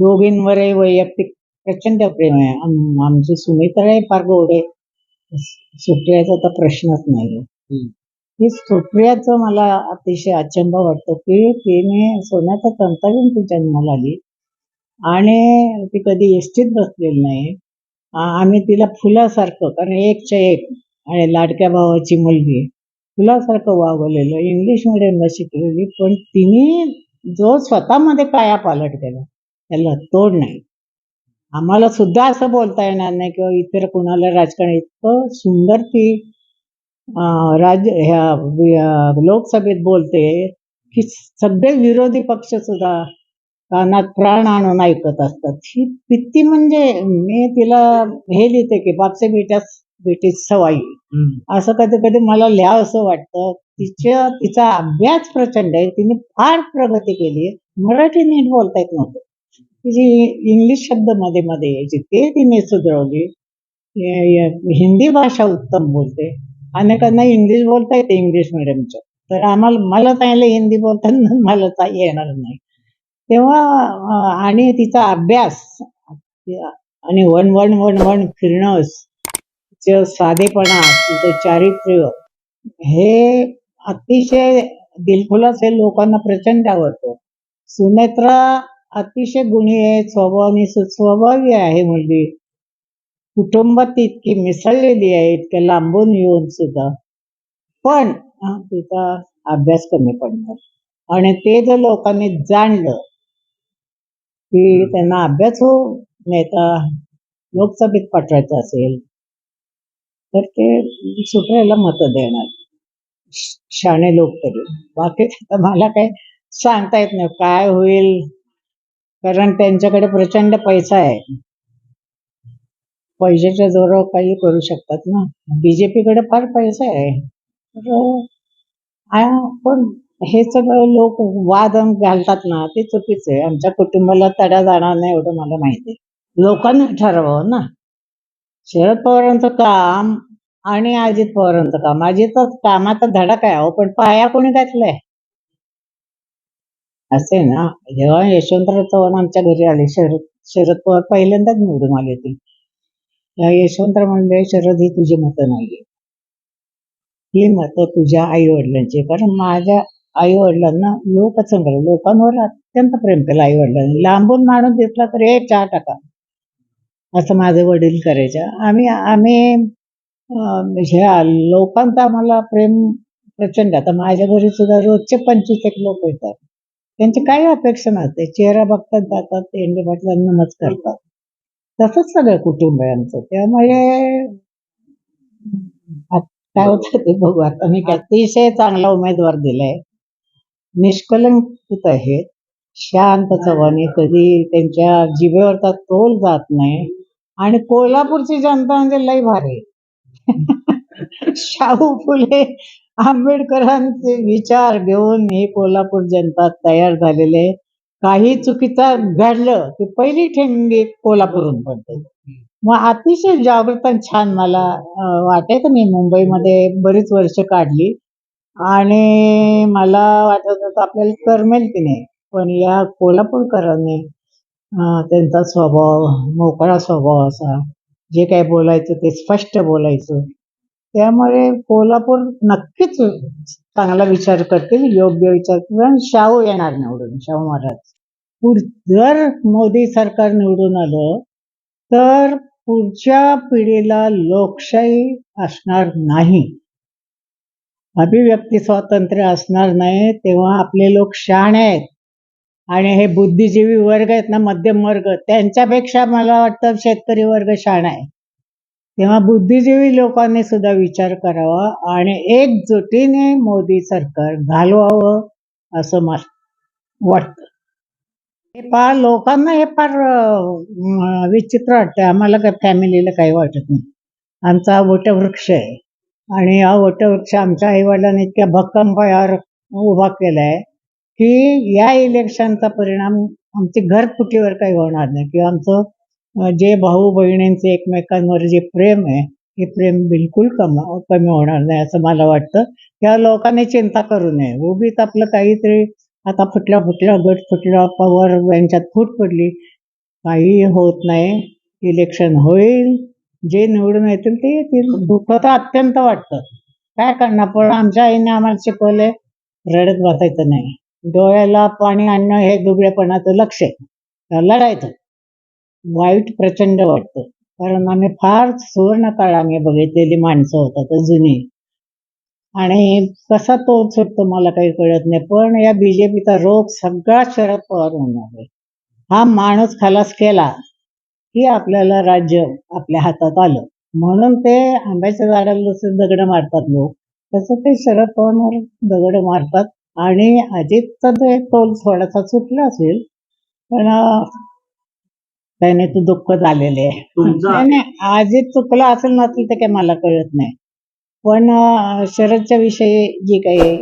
दोघींवरही वैयक्तिक प्रचंड प्रेम आहे. आमची सुमित्राही फार गोड आहे. सुप्रियाचा तर प्रश्नच नाही. ही सुप्रियाचं मला अतिशय अचंबा वाटतो की तिने सोन्याचा तंता घेऊन ती जन्माला आली आणि ती कधी एसटीत बसलेली नाही. आम्ही तिला फुलासारखं, कारण एकच्या एक आणि लाडक्या भावाची मुलगी, फुलासारखं वागवलेलं, इंग्लिश मिडियमला शिकलेली, पण तिने जो स्वतःमध्ये कायापालट केला त्याला तोड नाही. आम्हाला सुद्धा असं बोलता येणार नाही किंवा इतर कुणाला राजकारण इतकं सुंदर ती लोकसभेत बोलते की सगळे विरोधी पक्ष सुद्धा कानात प्राण आणून ऐकत असतात. ही पित्ती म्हणजे मी तिला हे लिहिते की बापसे बेटी सवाई, असं कधी कधी मला लिहावंसं वाटतं. तिचा अभ्यास प्रचंड आहे. तिने फार प्रगती केली आहे. मराठी नीट बोलता येत नव्हतं. जी इंग्लिश शब्द मध्ये मध्ये यायची ते तिने सुधारवली. हिंदी भाषा उत्तम बोलते. अनेकांना इंग्लिश बोलता येते इंग्लिश मिडियमच्या, तर मला चांगलं हिंदी बोलताना मला येणार नाही तेव्हा. आणि तिचा अभ्यास आणि वन वन वन वन फिरणं, तिचं साधेपणा, तिचं चारित्र्य हे अतिशय दिलखुलास आहे. लोकांना प्रचंड आवडतं. सुनेत्रा अतिशय गुणी आहे, स्वभावाने सुस्वभावी आहे मुलगी. कुटुंबात इतकी मिसळलेली आहे, इतक्या लांबून येऊन सुद्धा. पण तिचा अभ्यास कमी पडणार आणि ते जर लोकांनी जाणलं की त्यांना अभ्यास नेता लोकसभेत पाठवायचं असेल तर ते सुप्रियाला मतं देणार, शाणे लोक तरी. बाकी मला काही सांगता येत नाही काय होईल, कारण त्यांच्याकडे प्रचंड पैसा आहे. पैशाच्या जोरावर काही करू शकतात ना. बीजेपीकडे फार पैसा आहे. पण हे सगळं लोक वाद घालतात ना, ते चुकीचं आहे. आमच्या कुटुंबाला तडा जाणार नाही एवढं मला माहिती आहे. लोकांनी ठरवावं ना. शरद पवारांचं काम आणि अजित पवारांचं काम. अजितच कामाचा धडा काय हो, पण पाया कोणी घातलाय असे ना. जेव्हा यशवंतराव चव्हाण आमच्या घरी आले, शरद पवार पहिल्यांदाच निवडून आले ते. यशवंतराव म्हणले, शरद ही तुझी मतं नाहीये, ही मतं तुझ्या आई वडिलांची. कारण माझ्या आई वडिलांना लोकांवर अत्यंत प्रेम केलं आई वडिलांनी. लांबून माणूस दिसला तर एक चहा टाका असं माझे वडील करायचे. आम्ही लोकांचं आम्हाला प्रेम प्रचंड. आता माझ्या घरी सुद्धा रोजचे 25 लोक येतात. त्यांची काही अपेक्षा नसते, चेहरा बघतात, जातात, तेंडे पाटलांना नमस्कार करतात. तसंच सगळं कुटुंब आहे आमचं. त्यामुळे काय होतं ते बघू. आता मी अतिशय चांगला उमेदवार दिलाय, निष्कलंकित आहेत, शांत चव्हाणी, कधी त्यांच्या जिभेवरचा तोल जात नाही. आणि कोल्हापूरची जनता म्हणजे लई भारी. शाहू फुले आंबेडकरांचे विचार घेऊन ही कोल्हापूर जनता तयार झालेले. काही चुकीचं घडलं की पहिली ठेंगी कोल्हापूरून पडते. मग अतिशय जागृत आणि छान मला वाटायचं. मी मुंबईमध्ये बरीच वर्ष काढली आणि मला वाटत होतं आपल्याला करमेल की नाही, पण या कोल्हापूरकरांनी त्यांचा स्वभाव, मोकळा स्वभाव असा, जे काय बोलायचं ते स्पष्ट बोलायचं. त्यामुळे कोल्हापूर नक्कीच चांगला विचार करतील, योग्य विचार करतील आणि शाहू येणार निवडून, शाहू महाराज. जर मोदी सरकार निवडून आलं तर पुढच्या पिढीला लोकशाही असणार नाही, अभिव्यक्ती स्वातंत्र्य असणार नाही. तेव्हा आपले लोक शहाणे आहेत आणि हे बुद्धिजीवी वर्ग आहेत ना, मध्यम वर्ग, त्यांच्यापेक्षा मला वाटतं शेतकरी वर्ग शहाणा आहे. तेव्हा बुद्धिजीवी लोकांनी सुद्धा विचार करावा आणि एकजुटीने मोदी सरकार घालवावं असं मला वाटतं. लोकांना हे फार विचित्र वाटतं. आम्हाला काय फॅमिलीला काही वाटत नाही. आमचा वटवृक्ष आहे आणि हा वटवृक्ष आमच्या आईवडिलांनी इतक्या भक्कम पायावर उभा केलाय की या इलेक्शनचा परिणाम आमची घरफुटीवर काही होणार नाही, किंवा आमचं जे भाऊ बहिणींचे एकमेकांवर जे प्रेम आहे हे प्रेम बिलकुल कमी होणार नाही असं मला वाटतं. त्या लोकांनी चिंता करू नये. उगीच आपलं काहीतरी आता फुटला गट फुटला, पवार यांच्यात फूट पडली, काही होत नाही. इलेक्शन होईल, जे निवडून येतील ते येतील. दुःख तर अत्यंत वाटतं. काय करणार, पण आमच्या आईने आम्हाला शिकवले, रडत बसायचं नाही. डोळ्याला पाणी आणणं हे दुबळेपणाचं लक्ष आहे. लढायचं. वाईट प्रचंड वाटतं. कारण आम्ही फार सुवर्ण काळ आम्ही बघितलेली माणसं होतात जुनी. आणि कसा तो सुटतो मला काही कळत नाही. पण या बीजेपीचा रोग सगळा शरद पवार होणार आहे. हा माणूस खलास केला की आपल्याला राज्य आपल्या हातात आलं. म्हणून ते आंब्याच्या झाडाला जसं दगड मारतात लोक, तसं ते शरद पवार दगड मारतात. आणि अजितचा ते तोल थोडासा सुटला असेल, पण त्याने तर दुःख झालेले आहे. नाही नाही, अजित चुकला असेल नसेल ते काही मला कळत नाही. पण शरदच्या विषयी जी काही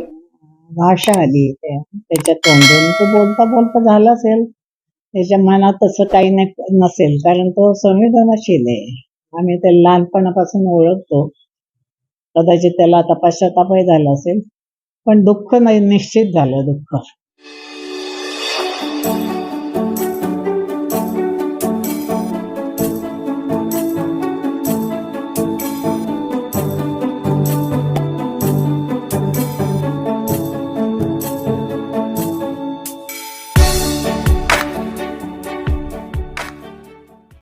भाषा आली त्याच्या तोंडून ते बोलता बोलता झालं असेल. त्याच्या मनात तसं काही नसेल, कारण तो संवेदनशील आहे. आम्ही त्याला लहानपणापासून ओळखतो. कदाचित त्याला आता पश्चातापही झाला असेल, पण दुःख नाही, निश्चित झालं दुःख.